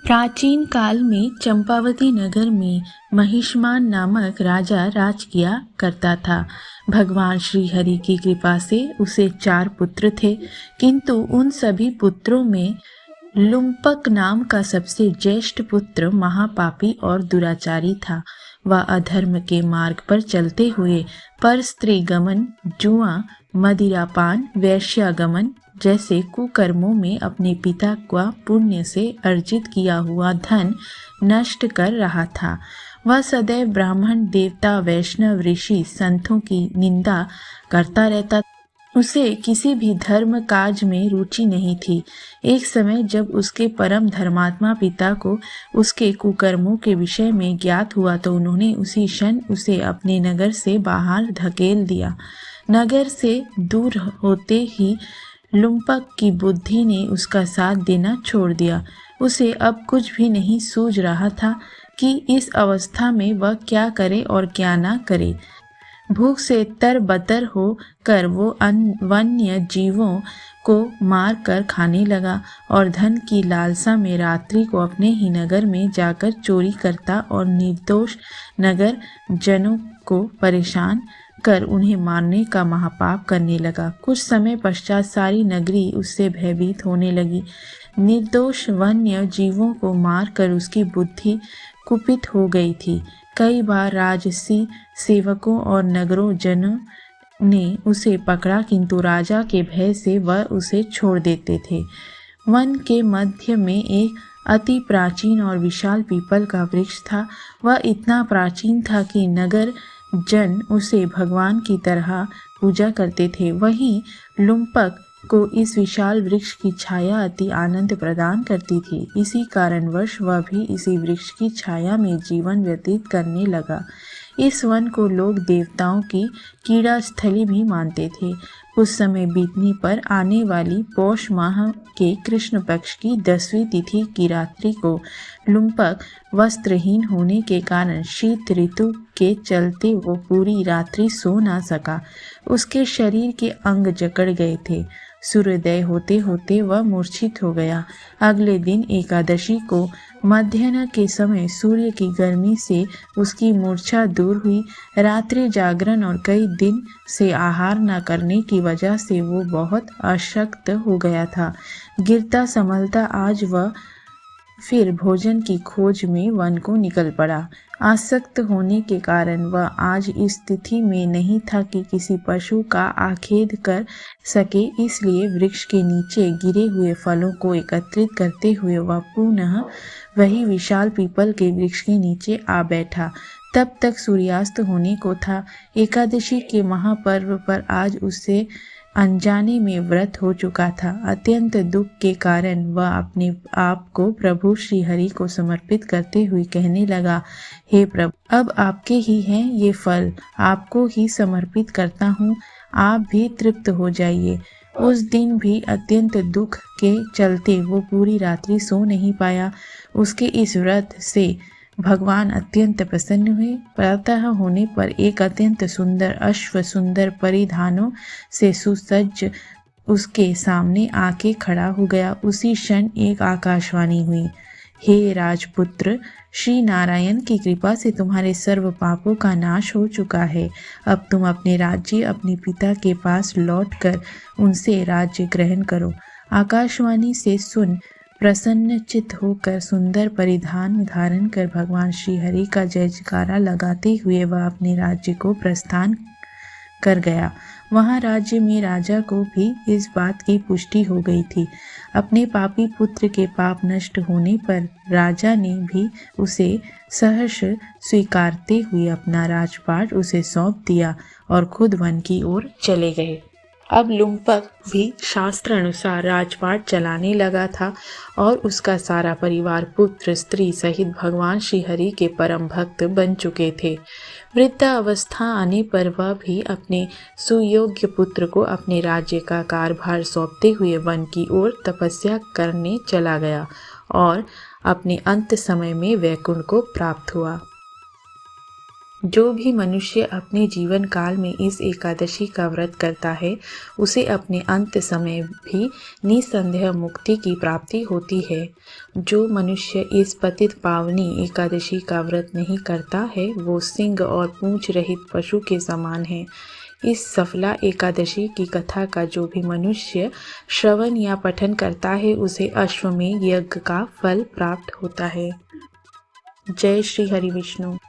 प्राचीन काल में चंपावती नगर में महिष्मान नामक राजा राज किया करता था। भगवान श्री हरि की कृपा से उसे 4 पुत्र थे, किंतु उन सभी पुत्रों में लुम्पक नाम का सबसे ज्येष्ठ पुत्र महापापी और दुराचारी था। वह अधर्म के मार्ग पर चलते हुए पर स्त्री गमन, जुआ, मदिरापान, वेश्यागमन जैसे कुकर्मों में अपने पिता का पुण्य से अर्जित किया हुआ धन नष्ट कर रहा था। वह सदैव ब्राह्मण, देवता, वैष्णव, ऋषि, संतों की निंदा करता रहता। उसे किसी भी धर्म काज में रुचि नहीं थी। एक समय जब उसके परम धर्मात्मा पिता को उसके कुकर्मों के विषय में ज्ञात हुआ तो उन्होंने उसी क्षण उसे अपने नगर से बाहर धकेल दिया। नगर से दूर होते ही लुम्पक की बुद्धि ने उसका साथ देना छोड़ दिया। उसे अब कुछ भी नहीं सूझ रहा था कि इस अवस्था में वह क्या करे और क्या ना करे। भूख से तरबतर हो कर वो वन्य जीवों को मार कर खाने लगा और धन की लालसा में रात्रि को अपने ही नगर में जाकर चोरी करता और निर्दोष नगर जनों को परेशान कर उन्हें मारने का महापाप करने लगा। कुछ समय पश्चात सारी नगरी उससे भयभीत होने लगी। निर्दोष वन्य जीवों को मारकर उसकी बुद्धि कुपित हो गई थी। कई बार राजसी सेवकों और नगरों जनों ने उसे पकड़ा, किंतु राजा के भय से वह उसे छोड़ देते थे। वन के मध्य में एक अति प्राचीन और विशाल पीपल का वृक्ष था। वह इतना प्राचीन था कि नगर जन उसे भगवान की तरह पूजा करते थे। वहीं लुम्पक को इस विशाल वृक्ष की छाया अति आनंद प्रदान करती थी। इसी कारणवश वह भी इसी वृक्ष की छाया में जीवन व्यतीत करने लगा। इस वन को लोग देवताओं की कीड़ा स्थली भी मानते थे। कुछ समय बीतने पर आने वाली पौष माह के कृष्ण पक्ष की 10वीं तिथि की रात्रि को लुम्पक वस्त्रहीन होने के कारण शीत ऋतु के चलते वो पूरी रात्रि सो ना सका। उसके शरीर के अंग जकड़ गए थे। सूर्योदय होते होते वह मूर्छित हो गया। अगले दिन एकादशी को मध्याह्न के समय सूर्य की गर्मी से उसकी मूर्छा दूर हुई। रात्रि जागरण और कई दिन से आहार न करने की वजह से वो बहुत अशक्त हो गया था। गिरता संभलता आज वह फिर भोजन की खोज में वन को निकल पड़ा। आसक्त होने के कारण वह आज इस स्थिति में नहीं था कि किसी पशु का आखेद कर सके, इसलिए वृक्ष के नीचे गिरे हुए फलों को एकत्रित करते हुए वह पुनः वही विशाल पीपल के वृक्ष के नीचे आ बैठा। तब तक सूर्यास्त होने को था। एकादशी के महापर्व पर आज उससे अनजाने में व्रत हो चुका था। अत्यंत दुख के कारण वह अपने आप को प्रभु श्री हरि को समर्पित करते हुए कहने लगा, हे प्रभु, अब आपके ही हैं ये फल, आपको ही समर्पित करता हूँ, आप भी तृप्त हो जाइए। उस दिन भी अत्यंत दुख के चलते वो पूरी रात्रि सो नहीं पाया। उसके इस व्रत से भगवान अत्यंत प्रसन्न हुए। प्रातः होने पर एक अत्यंत सुंदर अश्व सुंदर परिधानों से सुसज्ज उसके सामने आके खड़ा हो गया। उसी क्षण एक आकाशवाणी हुई, हे राजपुत्र, श्री नारायण की कृपा से तुम्हारे सर्व पापों का नाश हो चुका है। अब तुम अपने राज्य अपने पिता के पास लौटकर उनसे राज्य ग्रहण करो। आकाशवाणी से सुन प्रसन्नचित होकर सुंदर परिधान धारण कर भगवान श्री हरि का जय जयकारा लगाते हुए वह अपने राज्य को प्रस्थान कर गया। वहां राज्य में राजा को भी इस बात की पुष्टि हो गई थी। अपने पापी पुत्र के पाप नष्ट होने पर राजा ने भी उसे सहर्ष स्वीकारते हुए अपना राजपाट उसे सौंप दिया और खुद वन की ओर चले गए। अब लुम्पक भी शास्त्र अनुसार राजपाट चलाने लगा था और उसका सारा परिवार पुत्र स्त्री सहित भगवान श्री हरि के परम भक्त बन चुके थे। वृद्धावस्था आने पर वह भी अपने सुयोग्य पुत्र को अपने राज्य का कार्यभार सौंपते हुए वन की ओर तपस्या करने चला गया और अपने अंत समय में वैकुंठ को प्राप्त हुआ। जो भी मनुष्य अपने जीवन काल में इस एकादशी का व्रत करता है उसे अपने अंत समय भी निसंदेह मुक्ति की प्राप्ति होती है। जो मनुष्य इस पतित पावनी एकादशी का व्रत नहीं करता है वो सिंह और पूंछ रहित पशु के समान है। इस सफला एकादशी की कथा का जो भी मनुष्य श्रवण या पठन करता है उसे अश्वमेध यज्ञ का फल प्राप्त होता है। जय श्री हरि विष्णु।